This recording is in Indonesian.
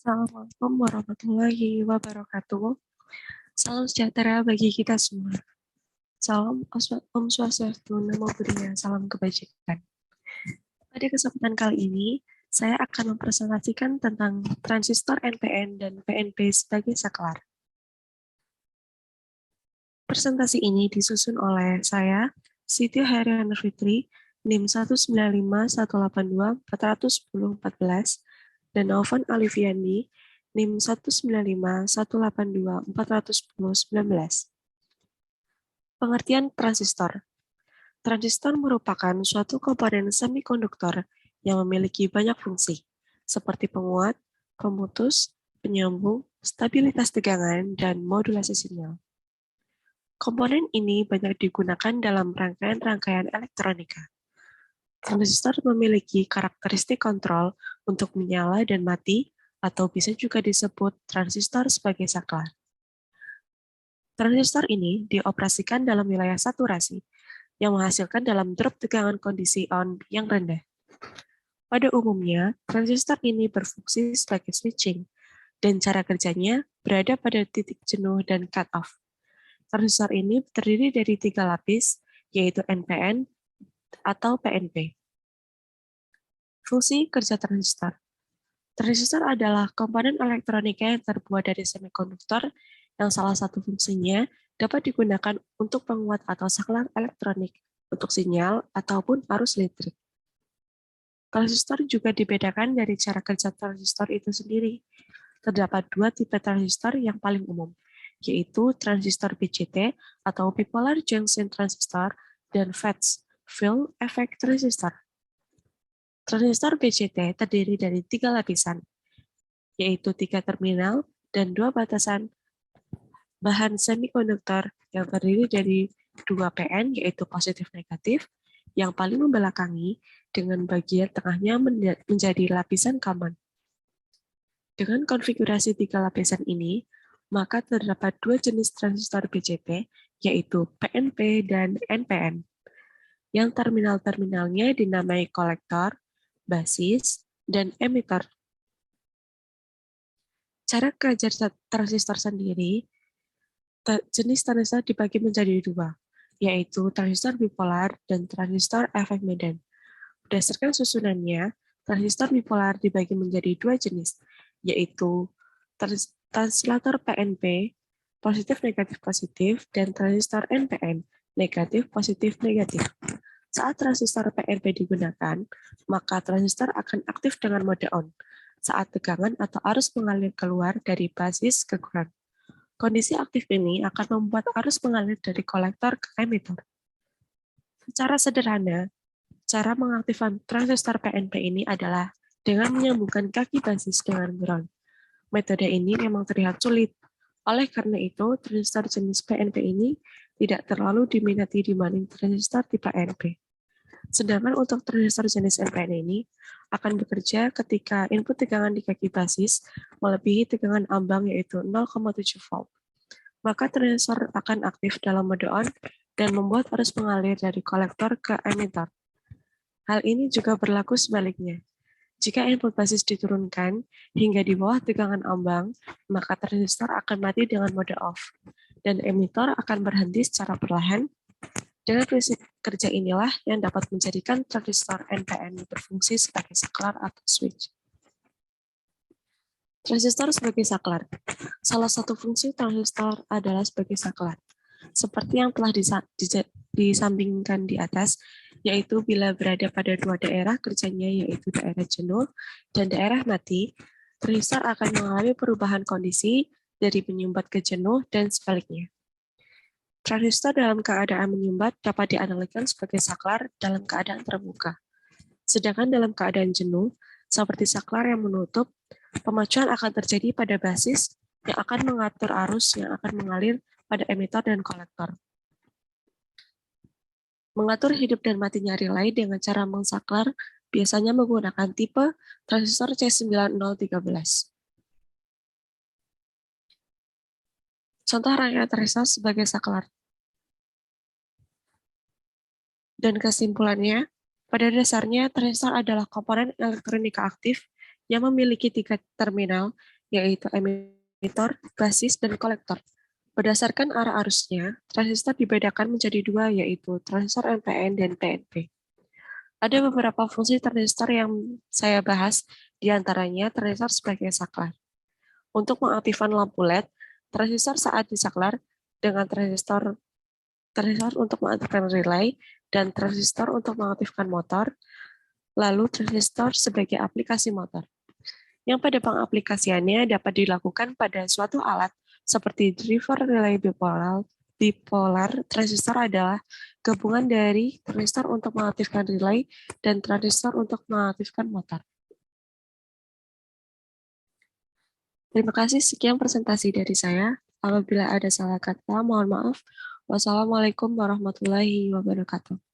Assalamualaikum warahmatullahi wabarakatuh. Salam sejahtera bagi kita semua. Salam Om Swastiastu, Namo Buddhaya, salam kebajikan. Pada kesempatan kali ini, saya akan mempresentasikan tentang transistor NPN dan PNP sebagai saklar. Presentasi ini disusun oleh saya, Siti Haryana Fitri, NIM 19518241014, dan Alvan Aliviandi, NIM 19518241019. Pengertian transistor. Transistor merupakan suatu komponen semikonduktor yang memiliki banyak fungsi, seperti penguat, pemutus, penyambung, stabilitas tegangan, dan modulasi sinyal. Komponen ini banyak digunakan dalam rangkaian-rangkaian elektronika. Transistor memiliki karakteristik kontrol untuk menyala dan mati, atau bisa juga disebut transistor sebagai saklar. Transistor ini dioperasikan dalam wilayah saturasi, yang menghasilkan dalam drop tegangan kondisi on yang rendah. Pada umumnya, transistor ini berfungsi sebagai switching, dan cara kerjanya berada pada titik jenuh dan cut-off. Transistor ini terdiri dari 3 lapis, yaitu NPN atau PNP. Fungsi kerja transistor. Transistor adalah komponen elektronika yang terbuat dari semikonduktor yang salah satu fungsinya dapat digunakan untuk penguat atau saklar elektronik untuk sinyal ataupun arus listrik. Transistor juga dibedakan dari cara kerja transistor itu sendiri. Terdapat 2 tipe transistor yang paling umum, yaitu transistor BJT atau bipolar junction transistor dan FETs, field effect transistor. Transistor BJT terdiri dari 3 lapisan, yaitu 3 terminal dan 2 batasan bahan semikonduktor yang terdiri dari 2 PN, yaitu positif negatif, yang paling membelakangi dengan bagian tengahnya menjadi lapisan common. Dengan konfigurasi 3 lapisan ini, maka terdapat 2 jenis transistor BJT, yaitu PNP dan NPN, yang terminal-terminalnya dinamai kolektor, basis, dan emitter. Cara kerja transistor sendiri, jenis transistor dibagi menjadi 2, yaitu transistor bipolar dan transistor efek Medan. Berdasarkan susunannya, transistor bipolar dibagi menjadi 2 jenis, yaitu translator PNP, positif-negatif-positif, dan transistor NPN, negatif-positif-negatif. Saat transistor PNP digunakan, maka transistor akan aktif dengan mode on, saat tegangan atau arus mengalir keluar dari basis ke ground. Kondisi aktif ini akan membuat arus mengalir dari kolektor ke emitter. Secara sederhana, cara mengaktifkan transistor PNP ini adalah dengan menyambungkan kaki basis dengan ground. Metode ini memang terlihat sulit. Oleh karena itu, transistor jenis PNP ini tidak terlalu diminati dibanding transistor tipe NP. Sedangkan untuk transistor jenis NPN ini akan bekerja ketika input tegangan di kaki basis melebihi tegangan ambang yaitu 0,7 volt. Maka transistor akan aktif dalam mode on dan membuat arus mengalir dari kolektor ke emitter. Hal ini juga berlaku sebaliknya. Jika input basis diturunkan hingga di bawah tegangan ambang, maka transistor akan mati dengan mode off, dan emitter akan berhenti secara perlahan. Dengan prinsip kerja inilah yang dapat menjadikan transistor NPN berfungsi sebagai saklar atau switch. Transistor sebagai saklar. Salah satu fungsi transistor adalah sebagai saklar. Seperti yang telah disambingkan di atas, yaitu bila berada pada 2 daerah kerjanya, yaitu daerah jenuh dan daerah mati, transistor akan mengalami perubahan kondisi dari menyumbat ke jenuh dan sebaliknya. Transistor dalam keadaan menyumbat dapat dianalogikan sebagai saklar dalam keadaan terbuka. Sedangkan dalam keadaan jenuh, seperti saklar yang menutup, pemacuan akan terjadi pada basis yang akan mengatur arus yang akan mengalir pada emitter dan kolektor. Mengatur hidup dan matinya relay dengan cara mengsaklar biasanya menggunakan tipe transistor C9013. Contoh rangkaian transistor sebagai saklar. Dan kesimpulannya, pada dasarnya transistor adalah komponen elektronika aktif yang memiliki 3 terminal, yaitu emitor, basis, dan kolektor. Berdasarkan arah arusnya, transistor dibedakan menjadi dua, yaitu transistor NPN dan PNP. Ada beberapa fungsi transistor yang saya bahas, di antaranya transistor sebagai saklar. Untuk mengaktifkan lampu LED, transistor saat disaklar dengan transistor untuk mengaktifkan relay, dan transistor untuk mengaktifkan motor, lalu transistor sebagai aplikasi motor, yang pada pengaplikasiannya dapat dilakukan pada suatu alat seperti driver relay bipolar. Transistor adalah gabungan dari transistor untuk mengaktifkan relay dan transistor untuk mengaktifkan motor. Terima kasih, sekian presentasi dari saya. Apabila ada salah kata, mohon maaf. Wassalamualaikum warahmatullahi wabarakatuh.